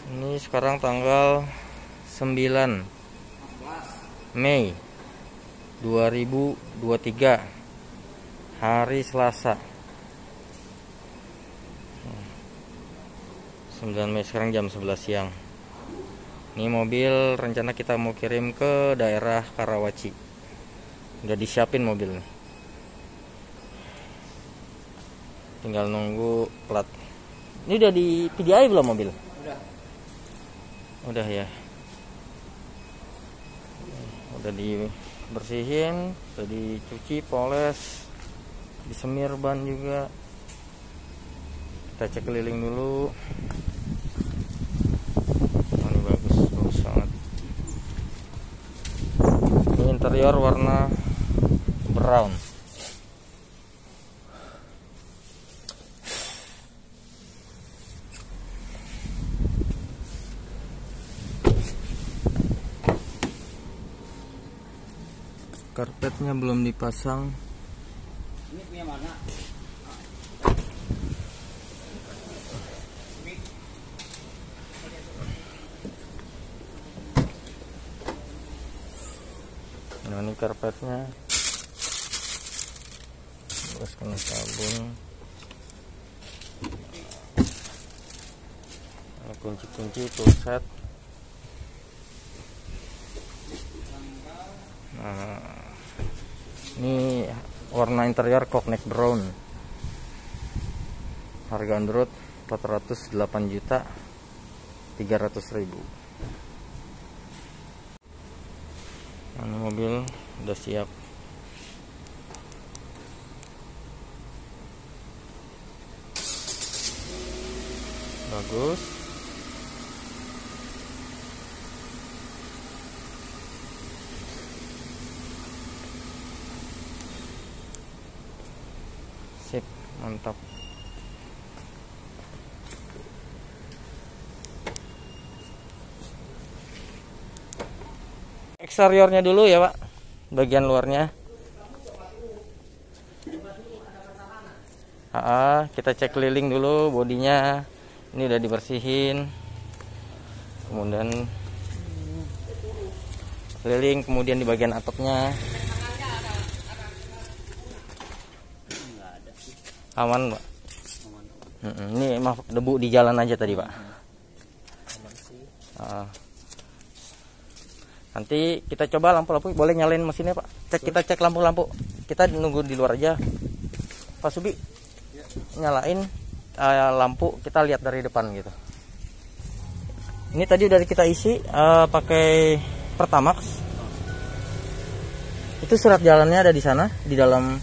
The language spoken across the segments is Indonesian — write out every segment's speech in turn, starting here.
Ini sekarang tanggal 9 Mei 2023, hari Selasa. 9 Mei, sekarang jam 11 siang. Ini mobil rencana kita mau kirim ke daerah Karawaci. Udah disiapin mobilnya, tinggal nunggu plat. Ini udah di PDI belum mobil? Udah ya. Udah dibersihin, udah dicuci, poles, disemir ban juga. Kita cek keliling dulu. Oh, ini bagus banget. Ini interior warna brown. Karpetnya belum dipasang. Ini punya mana? Nah, ini karpetnya. Terus kena sabun. Kunci-kunci full set. Nah, ini warna interior cognac brown. Harga on road 408.300.000. Ini mobil udah siap. Bagus. Sip, mantap. Eksteriornya dulu ya, Pak. Bagian luarnya. Kita cek keliling dulu bodinya. Ini udah dibersihin. Kemudian keliling, kemudian di bagian atapnya. Aman, Pak. Ini maaf, debu di jalan aja tadi, Pak. Nanti kita coba lampu-lampu, boleh nyalain mesinnya, Pak. Kita cek lampu-lampu. Kita nunggu di luar aja. Pak Subi, nyalain lampu, kita lihat dari depan gitu. Ini tadi udah kita isi pakai Pertamax. Itu surat jalannya ada di sana, di dalam.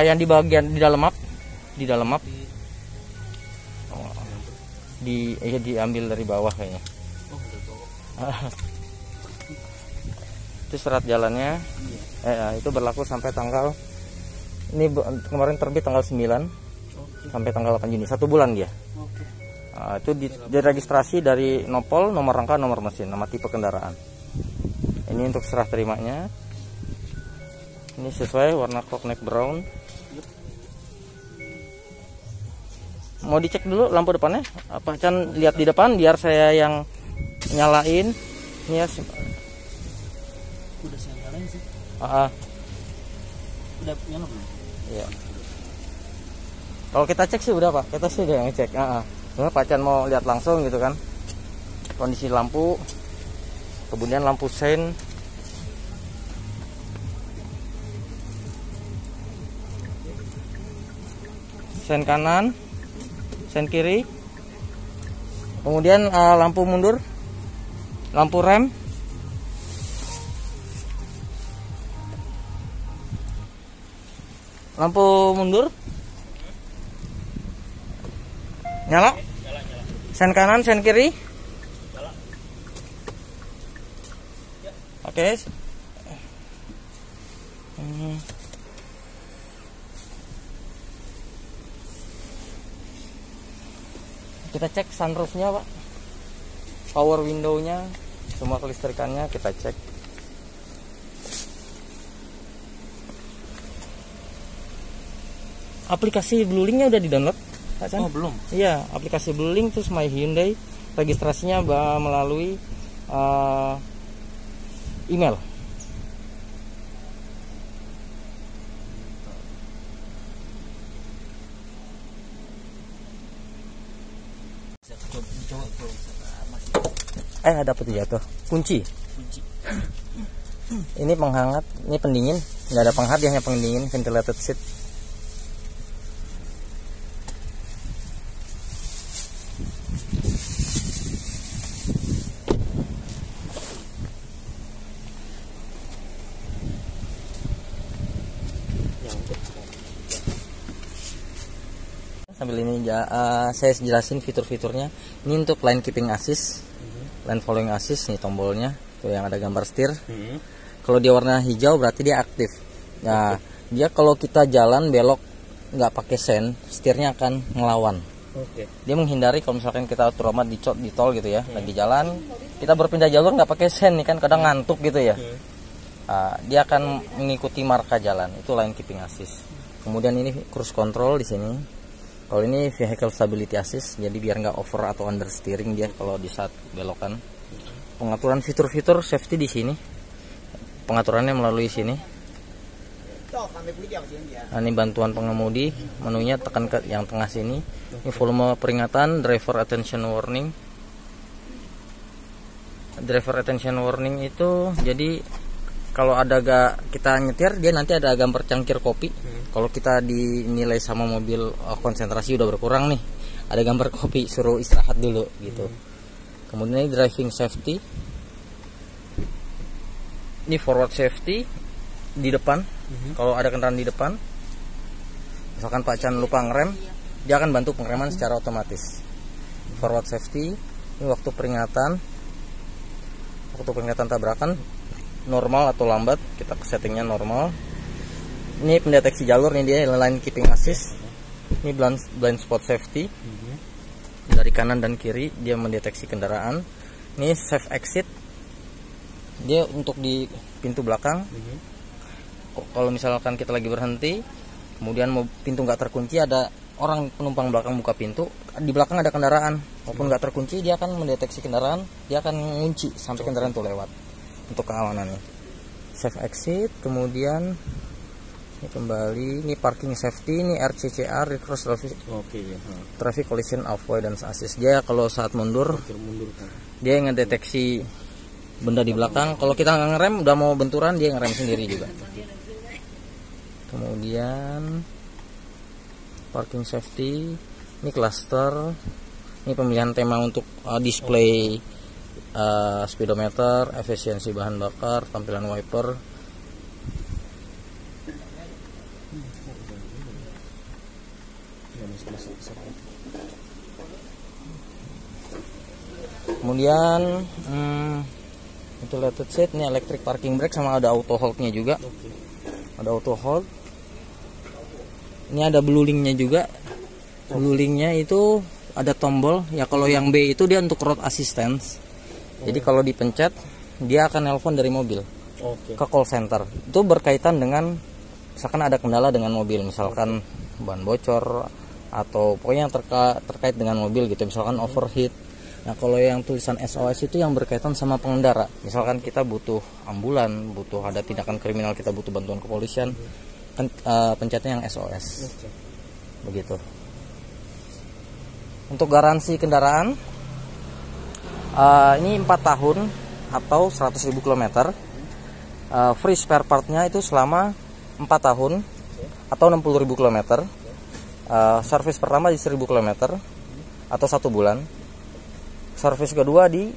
Yang di bagian di dalam map, diambil dari bawah kayaknya. Itu surat jalannya. Itu berlaku sampai tanggal ini, kemarin terbit tanggal 9 sampai tanggal 8 Juni, 1 bulan dia. Itu diregistrasi dari Nopol, nomor rangka, nomor mesin, nama tipe kendaraan. Ini untuk serah terimanya. Ini sesuai warna cognac brown. Mau dicek dulu lampu depannya apa? Can lihat di depan biar saya yang nyalain. Ini ya. Udah saya nyalain sih. Udah nyala belum? Iya. Kalau kita cek sih udah, Pak. Kita sih udah ngecek. Cuma Pak Chan mau lihat langsung gitu kan. Kondisi lampu. Kemudian lampu sein. Sen kanan, sen kiri, kemudian lampu mundur, lampu rem, lampu mundur, nyala, sen kanan, sen kiri, oke. Kita cek sunroofnya, Pak, power windownya, semua kelistrikannya kita cek. Aplikasi Bluelink-nya udah di-download, Pak Chan? Oh, belum. Iya, aplikasi Bluelink terus My Hyundai registrasinya melalui email. Dapat jatuh kunci. Ini penghangat, ini pendingin, nggak ada penghangat, hanya pendingin, ventilated seat. Sambil ini saya jelasin fitur-fiturnya. Ini untuk line keeping assist, line following assist, nih tombolnya tuh yang ada gambar setir. Kalau dia warna hijau berarti dia aktif. Nah, dia kalau kita jalan belok nggak pakai sen, setirnya akan ngelawan. Dia menghindari kalau misalkan kita terhormat di tol gitu ya, lagi jalan kita berpindah jalur nggak pakai sen nih kan, kadang ngantuk gitu ya. Dia akan mengikuti marka jalan, itu line keeping assist. Kemudian ini cruise control di sini. Kalau ini vehicle stability assist, jadi biar nggak over atau understeering dia kalau di saat belokan. Pengaturan fitur-fitur safety di sini. Pengaturannya melalui sini. Nah, ini bantuan pengemudi, menunya tekan ke yang tengah sini. Ini volume peringatan, driver attention warning. Driver attention warning itu jadi kalau ada kita nyetir, dia nanti ada gambar cangkir kopi. Kalau kita dinilai sama mobil konsentrasi udah berkurang nih, ada gambar kopi, suruh istirahat dulu gitu. Kemudian ini driving safety. Ini forward safety di depan. Kalau ada kendaraan di depan, misalkan Pak Chan lupa ngerem, dia akan bantu pengereman secara otomatis. Forward safety. Ini waktu peringatan tabrakan normal atau lambat, kita settingnya normal. Ini pendeteksi jalur nih, dia line keeping assist. Ini blind spot safety. Dari kanan dan kiri dia mendeteksi kendaraan. Ini safe exit. Dia untuk di pintu belakang. Kalau misalkan kita lagi berhenti, kemudian pintu nggak terkunci, ada orang penumpang belakang buka pintu, di belakang ada kendaraan, walaupun nggak terkunci dia akan mendeteksi kendaraan, dia akan mengunci sampai kendaraan itu lewat. Untuk keamanannya safe exit. Kemudian ini kembali, ini parking safety, ini RCCR, cross traffic collision avoidance assist. Dia kalau saat mundur dia ngedeteksi benda di belakang. Kalau kita nggak ngerem, udah mau benturan, dia ngerem sendiri juga. Kemudian parking safety, ini cluster, ini pemilihan tema untuk display speedometer, efisiensi bahan bakar, tampilan wiper. Kemudian ventilated seat, ini electric parking brake, sama ada auto hold-nya juga. Ada auto hold. Ini ada blue link-nya juga. Blue link-nya itu ada tombol ya, kalau yang B itu dia untuk road assistance. Jadi kalau dipencet dia akan nelpon dari mobil ke call center. Itu berkaitan dengan misalkan ada kendala dengan mobil, misalkan ban bocor atau pokoknya yang terkait dengan mobil gitu, misalkan overheat. Nah, kalau yang tulisan SOS itu yang berkaitan sama pengendara. Misalkan kita butuh ambulan, butuh ada tindakan kriminal, kita butuh bantuan kepolisian, kan pencetnya yang SOS. Begitu. Untuk garansi kendaraan ini 4 tahun atau 100.000 km. Free spare partnya itu selama 4 tahun atau 60.000 km. Service pertama di 1.000 km atau 1 bulan. Service kedua di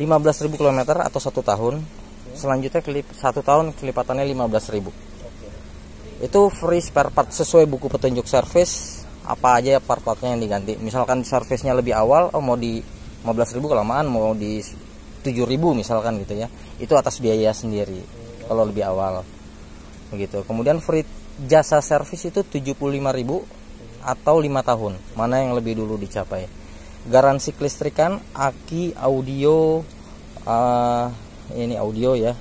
15.000 km atau 1 tahun. Selanjutnya 1 tahun kelipatannya 15.000. Itu free spare part sesuai buku petunjuk service, apa aja ya part-partnya yang diganti. Misalkan servicenya lebih awal, mau di 15.000 kelamaan, mau di 7.000 misalkan gitu ya, itu atas biaya sendiri kalau lebih awal begitu. Kemudian free jasa servis itu 75.000 atau 5 tahun, mana yang lebih dulu dicapai. Garansi kelistrikan, aki, audio, ini audio ya,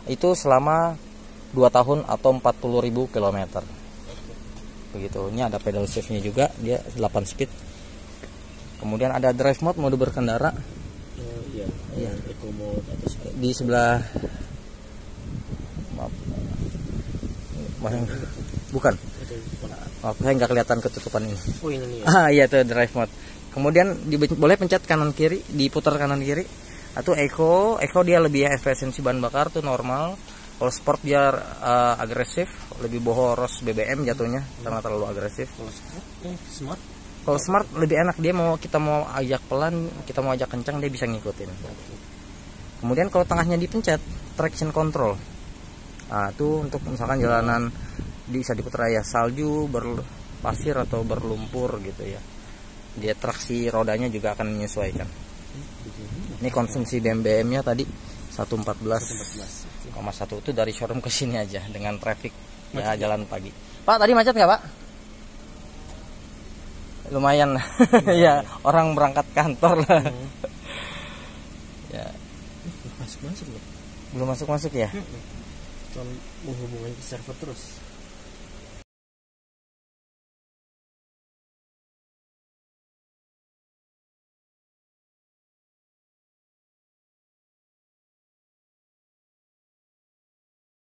itu selama 2 tahun atau 40.000 km begitu. Ini ada pedal shiftnya juga, dia 8 speed. Kemudian ada drive mode, mode berkendara. Iya. Iya. Eco mode atau Di sebelah, maaf, bukan. Maaf, saya nggak kelihatan ketutupan ini. Oh ini ya. Iya tuh drive mode. Kemudian boleh pencet kanan kiri, diputar kanan kiri. Atau eco dia lebih efisiensi bahan bakar tuh normal. Kalau sport dia agresif, lebih boros BBM jatuhnya karena terlalu agresif. Kalau sport, smart. Kalau smart lebih enak, dia kita mau ajak pelan, kita mau ajak kencang dia bisa ngikutin. Kemudian kalau tengahnya dipencet, traction control. Nah, itu untuk misalkan jalanan bisa diputar ya salju, berpasir atau berlumpur gitu ya. Dia traksi rodanya juga akan menyesuaikan. Ini konsumsi BBM-nya tadi 114,1 itu dari showroom ke sini aja dengan traffic ya jalan pagi. Pak, tadi macet nggak Pak? Lumayan. Ya, orang berangkat kantor lah. Ya. Masuk loh. Belum masuk ya? Kalau menghubungkan ke server terus.